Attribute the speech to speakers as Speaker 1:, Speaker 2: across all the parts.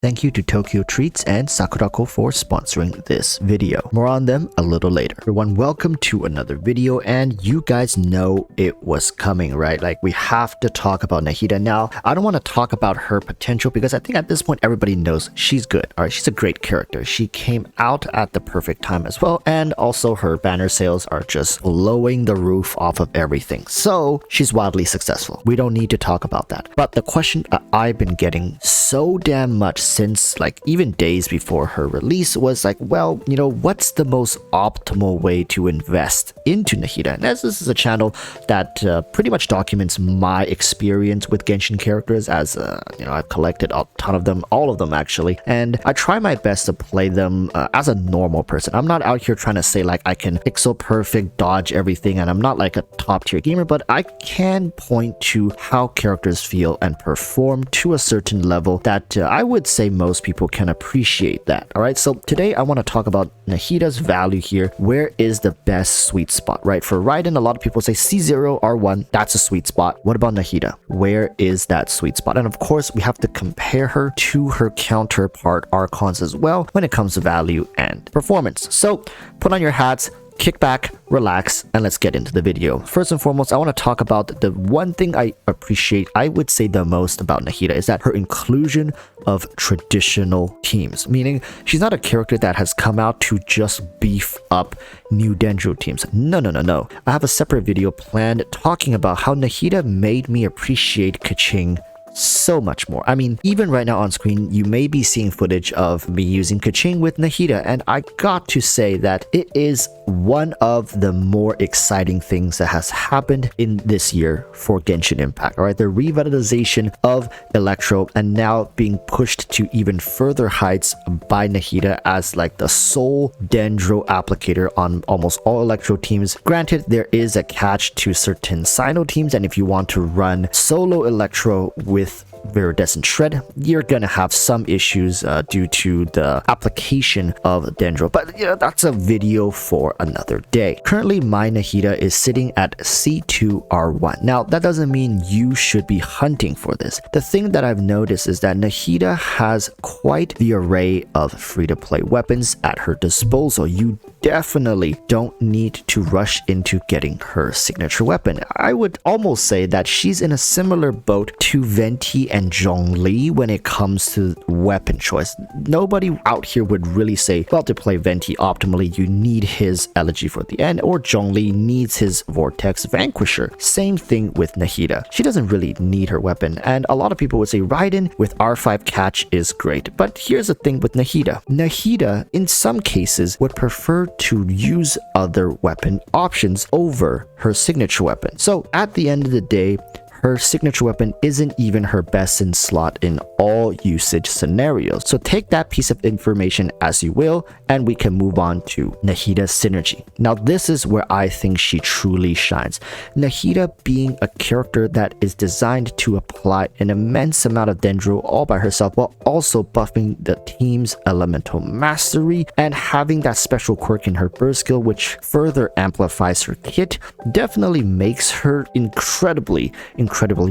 Speaker 1: Thank you to Tokyo Treats and Sakurako for sponsoring this video. More on them a little later. Everyone, welcome to another video, and you guys know it was coming, right? Like, we have to talk about Nahida. Now, I don't want to talk about her potential because I think at this point everybody knows she's good. All right, she's a great character. She came out at the perfect time as well, and also her banner sales are just blowing the roof off of everything. So she's wildly successful. We don't need to talk about that. But the question I've been getting so damn much since like even days before her release was like, well, you know, what's the most optimal way to invest into Nahida? And as this is a channel that pretty much documents my experience with Genshin characters, as you know, I've collected a ton of them, all of them actually, and I try my best to play them as a normal person. I'm not out here trying to say like I can pixel perfect dodge everything, and I'm not like a top tier gamer, but I can point to how characters feel and perform to a certain level that I would say most people can appreciate that. All right, so today I want to talk about Nahida's value here. Where is the best sweet spot, right? For Raiden, a lot of people say C0, R1, that's a sweet spot. What about Nahida? Where is that sweet spot? And of course, we have to compare her to her counterpart Archons as well when it comes to value and performance. So put on your hats, kick back, relax, and let's get into the video. First and foremost, I want to talk about the one thing I appreciate, I would say the most about Nahida, is that her inclusion of traditional teams, meaning she's not a character that has come out to just beef up new Dendro teams. No. I have a separate video planned talking about how Nahida made me appreciate Kaching so much more. I mean, even right now on screen, you may be seeing footage of me using Kaching with Nahida, and I got to say that it is one of the more exciting things that has happened in this year for Genshin Impact. All right, the revitalization of Electro and now being pushed to even further heights by Nahida as like the sole Dendro applicator on almost all Electro teams. Granted, there is a catch to certain Sino teams, and if you want to run solo Electro with Viridescent Shred, you're gonna have some issues due to the application of Dendro, but you know, that's a video for another day. Currently, my Nahida is sitting at C2R1. Now, that doesn't mean you should be hunting for this. The thing that I've noticed is that Nahida has quite the array of free-to-play weapons at her disposal. You definitely don't need to rush into getting her signature weapon. I would almost say that she's in a similar boat to Venti and Zhongli when it comes to weapon choice. Nobody out here would really say, well, to play Venti optimally, you need his Elegy for the End, or Zhongli needs his Vortex Vanquisher. Same thing with Nahida. She doesn't really need her weapon, and a lot of people would say Raiden with R5 catch is great. But here's the thing with Nahida. Nahida, in some cases, would prefer to use other weapon options over her signature weapon. So at the end of the day, her signature weapon isn't even her best in slot in all usage scenarios. So take that piece of information as you will, and we can move on to Nahida's synergy. Now, this is where I think she truly shines. Nahida being a character that is designed to apply an immense amount of Dendro all by herself, while also buffing the team's elemental mastery and having that special quirk in her burst skill, which further amplifies her kit, definitely makes her incredibly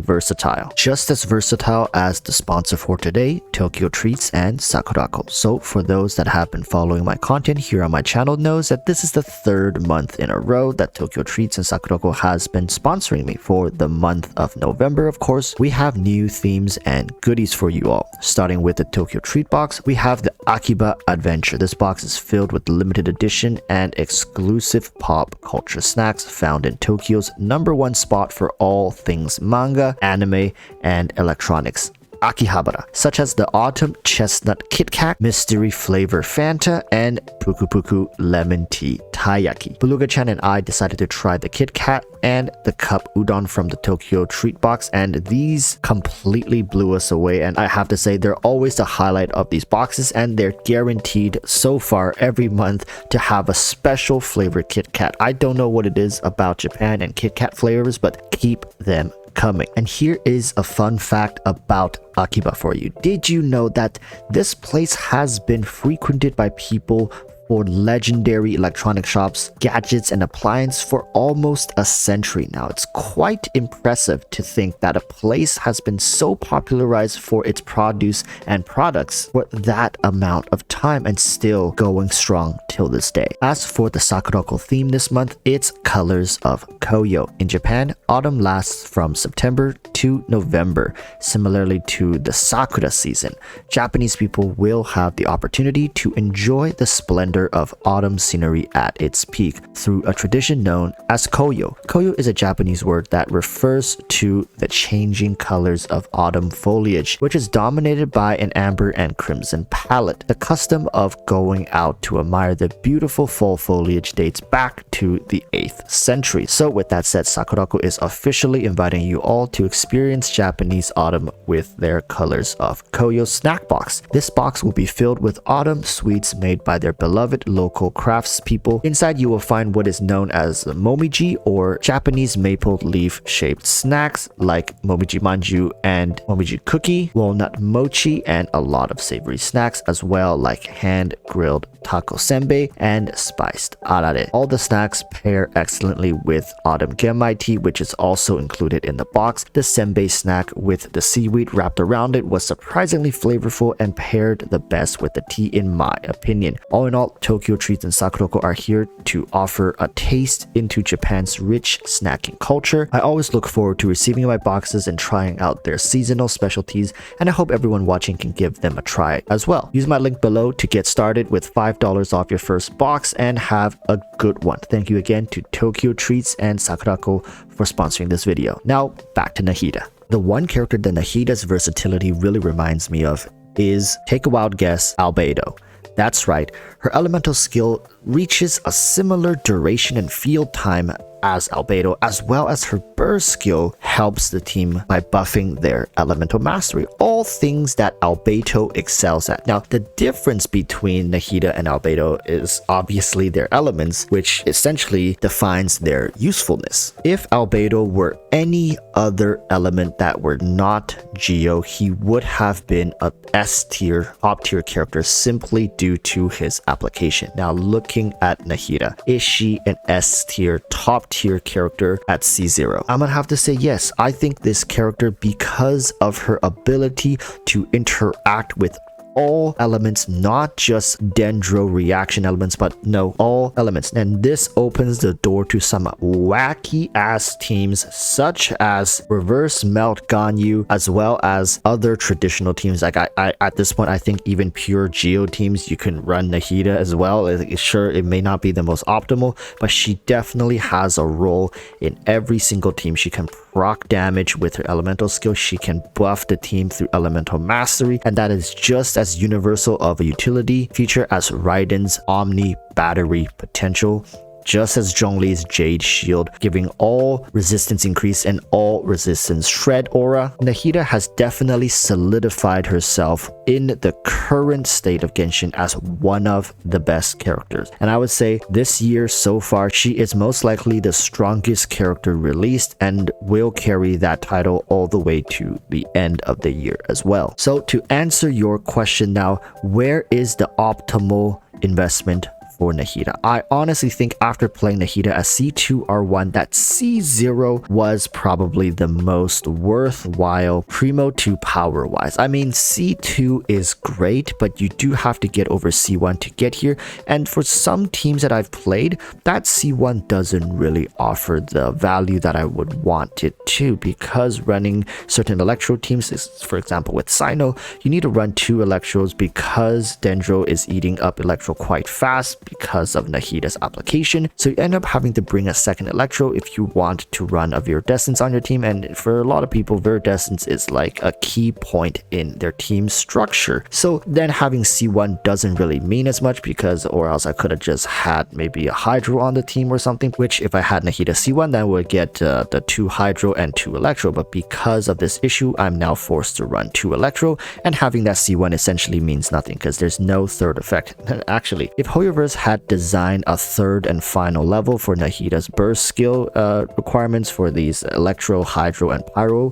Speaker 1: versatile. Just as versatile as the sponsor for today, Tokyo Treats and Sakurako. So for those that have been following my content here on my channel knows that this is the third month in a row that Tokyo Treats and Sakurako has been sponsoring me. For the month of November, of course, we have new themes and goodies for you all. Starting with the Tokyo Treat box, we have the Akiba Adventure. This box is filled with limited edition and exclusive pop culture snacks found in Tokyo's #1 spot for all things manga, anime, and electronics. Akihabara, such as the Autumn Chestnut Kit Kat, Mystery Flavor Fanta, and Puku Puku Lemon Tea Taiyaki. Beluga-chan and I decided to try the Kit Kat and the Cup Udon from the Tokyo Treat box, and these completely blew us away. And I have to say, they're always the highlight of these boxes, and they're guaranteed so far every month to have a special flavor Kit Kat. I don't know what it is about Japan and Kit Kat flavors, but keep them coming. And here is a fun fact about Akiba for you. Did you know that this place has been frequented by people for legendary electronic shops, gadgets, and appliance for almost a century now. It's quite impressive to think that a place has been so popularized for its produce and products for that amount of time and still going strong till this day. As for the Sakurako theme this month, it's Colors of Koyo. In Japan, autumn lasts from September to November. Similarly to the Sakura season, Japanese people will have the opportunity to enjoy the splendor of autumn scenery at its peak through a tradition known as Koyo. Koyo is a Japanese word that refers to the changing colors of autumn foliage, which is dominated by an amber and crimson palette. The custom of going out to admire the beautiful fall foliage dates back to the 8th century. So with that said, Sakurako is officially inviting you all to experience Japanese autumn with their Colors of Koyo snack box. This box will be filled with autumn sweets made by their beloved local craftspeople. Inside you will find what is known as momiji, or Japanese maple leaf shaped snacks like momiji manju and momiji cookie, walnut mochi, and a lot of savory snacks as well, like hand grilled taco senbei and spiced arare. All the snacks pair excellently with autumn genmai tea, which is also included in the box. The senbei snack with the seaweed wrapped around it was surprisingly flavorful and paired the best with the tea in my opinion. All in all, Tokyo Treats and Sakurako are here to offer a taste into Japan's rich snacking culture. I always look forward to receiving my boxes and trying out their seasonal specialties, and I hope everyone watching can give them a try as well. Use my link below to get started with $5 off your first box and have a good one. Thank you again to Tokyo Treats and Sakurako for sponsoring this video. Now back to Nahida. The one character that Nahida's versatility really reminds me of is, take a wild guess, Albedo. That's right, her elemental skill reaches a similar duration and field time as Albedo, as well as her burst skill helps the team by buffing their elemental mastery, all things that Albedo excels at. Now, the difference between Nahida and Albedo is obviously their elements, which essentially defines their usefulness. If Albedo were any other element that were not Geo, he would have been a S tier, top tier character simply due to his application. Now, looking at Nahida, is she an S tier, top tier character at C0? I'm gonna have to say yes. I think this character, because of her ability to interact with all elements, not just dendro reaction elements, but no, all elements. And this opens the door to some wacky ass teams such as Reverse Melt Ganyu, as well as other traditional teams. Like I at this point, I think even pure Geo teams, you can run Nahida as well. Sure, it may not be the most optimal, but she definitely has a role in every single team. She can proc damage with her elemental skill. She can buff the team through elemental mastery, and that is just as universal of a utility feature as Raiden's Omni Battery potential, just as Zhongli's Jade Shield, giving all resistance increase and all resistance shred aura. Nahida has definitely solidified herself in the current state of Genshin as one of the best characters. And I would say this year so far, she is most likely the strongest character released and will carry that title all the way to the end of the year as well. So to answer your question now, where is the optimal investment for Nahida? I honestly think after playing Nahida as C2R1 that C0 was probably the most worthwhile primo to power wise. I mean, C2 is great, but you do have to get over C1 to get here, and for some teams that I've played, that C1 doesn't really offer the value that I would want it to, because running certain electro teams is, for example with Sino, you need to run 2 electros because Dendro is eating up electro quite fast because of Nahida's application. So you end up having to bring a second electro if you want to run a Viridescence on your team, and for a lot of people, Viridescence is like a key point in their team structure. So then having C1 doesn't really mean as much, because or else I could have just had maybe a Hydro on the team or something, which if I had Nahida C1 then I would get the 2 Hydro and 2 Electro, but because of this issue I'm now forced to run 2 Electro, and having that C1 essentially means nothing because there's no third effect. Actually, if Hoyoverse had designed a third and final level for Nahida's burst skill requirements for these Electro, Hydro, and Pyro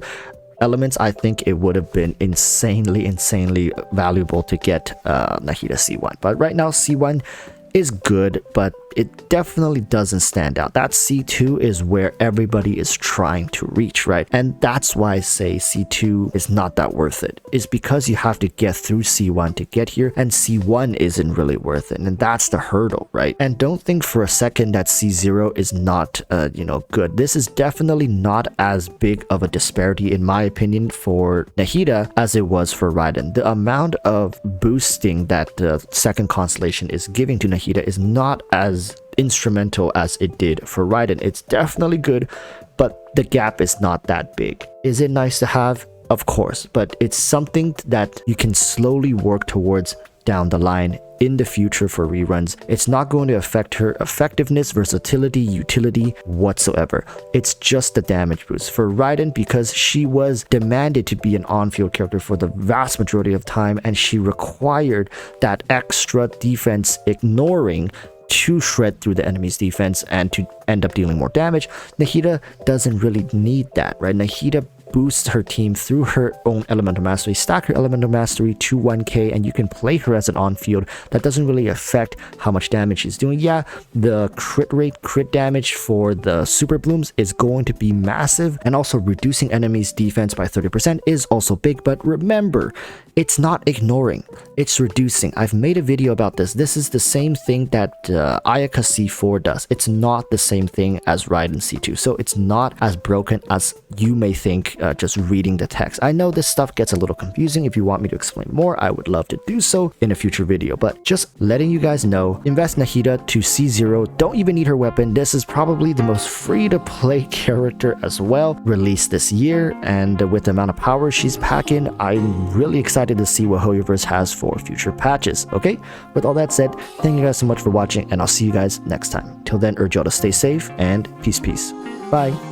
Speaker 1: elements, I think it would have been insanely valuable to get Nahida C1. But right now C1 is good, but it definitely doesn't stand out. That C2 is where everybody is trying to reach, right? And that's why I say C2 is not that worth it. It's because you have to get through C1 to get here, and C1 isn't really worth it, and that's the hurdle, right? And don't think for a second that C0 is not good. This is definitely not as big of a disparity, in my opinion, for Nahida as it was for Raiden. The amount of boosting that the second constellation is giving to Nahida is not as instrumental as it did for Raiden. It's definitely good, but the gap is not that big. Is it nice to have? Of course, but it's something that you can slowly work towards down the line in the future for reruns. It's not going to affect her effectiveness, versatility, utility whatsoever. It's just the damage boost. For Raiden, because she was demanded to be an on-field character for the vast majority of time, and she required that extra defense ignoring to shred through the enemy's defense and to end up dealing more damage. Nahida doesn't really need that, right? Nahida boosts her team through her own elemental mastery, stack her elemental mastery to 1k, and you can play her as an on-field. That doesn't really affect how much damage she's doing. Yeah, the crit rate, crit damage for the super blooms is going to be massive, and also reducing enemies defense by 30% is also big, but remember, it's not ignoring, it's reducing. I've made a video about this. This is the same thing that Ayaka C4 does. It's not the same thing as Raiden C2, so it's not as broken as you may think just reading the text. I know this stuff gets a little confusing. If you want me to explain more, I would love to do so in a future video, but just letting you guys know, invest Nahida to C0. Don't even need her weapon. This is probably the most free to play character as well, released this year, and with the amount of power she's packing, I'm really excited to see what Hoyoverse has for future patches. Okay, with all that said, thank you guys so much for watching, and I'll see you guys next time. Till then, urge y'all to stay safe and peace. Bye.